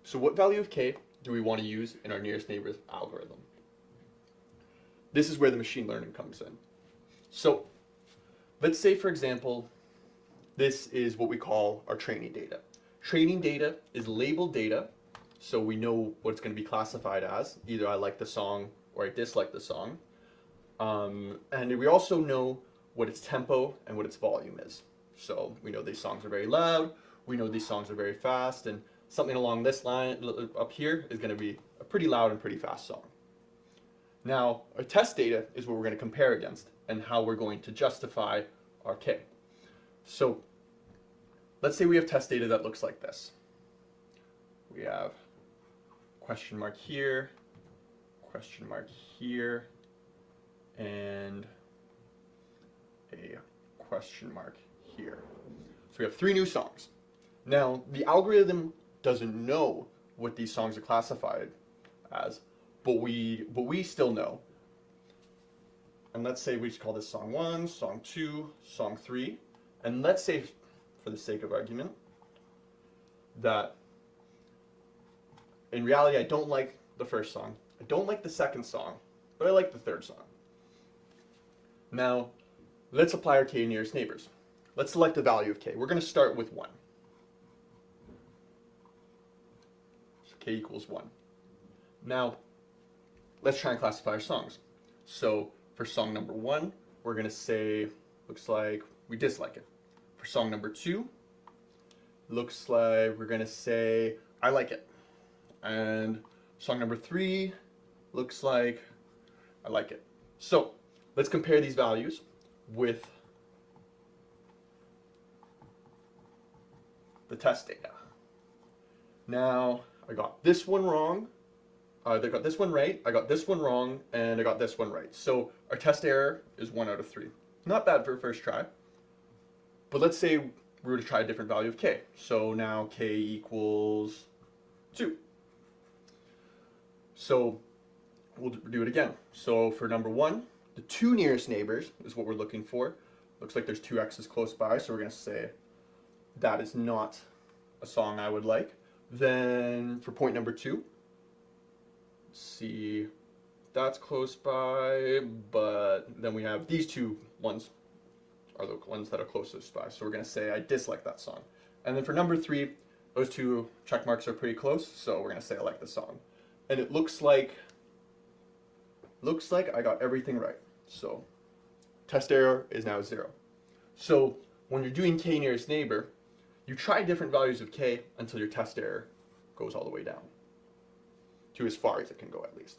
So what value of k do we want to use in our nearest neighbors algorithm? This is where the machine learning comes in. So let's say, for example, this is what we call our training data. Training data is labeled data, so we know what it's going to be classified as. Either I like the song or I dislike the song. And we also know what its tempo and what its volume is. So we know these songs are very loud, we know these songs are very fast, and something along this line up here is going to be a pretty loud and pretty fast song. Now, our test data is what we're going to compare against and how we're going to justify our k. So let's say we have test data that looks like this. We have question mark here, question mark here, and a question mark here. So we have 3 new songs. Now, the algorithm doesn't know what these songs are classified as, but we still know. And let's say we just call this song 1, song 2, song 3, and let's say, for the sake of argument, that in reality I don't like the first song, I don't like the second song, but I like the third song. Now, let's apply our k nearest neighbors. Let's select a value of k. We're going to start with 1. So k equals 1. Now, let's try and classify our songs. So for song number 1, we're going to say, looks like we dislike it. For song number 2, looks like we're going to say, I like it. And song number 3, looks like I like it. So let's compare these values with the test data. Now, I got this one wrong, I got this one right, I got this one wrong, and I got this one right. So our test error is 1 out of 3. Not bad for a first try. But let's say we were to try a different value of k. So now k equals 2. So we'll do it again. So for number 1, the 2 nearest neighbors is what we're looking for. Looks like there's 2 x's close by, so we're going to say that is not a song I would like. Then for point number 2, see, that's close by, but then we have these 2 ones are the ones that are closest by, so we're going to say I dislike that song. And then for number 3, those 2 check marks are pretty close, so we're going to say I like the song. And it looks like I got everything right. So test error is now 0. So when you're doing k nearest neighbor, you try different values of k until your test error goes all the way down, to as far as it can go at least.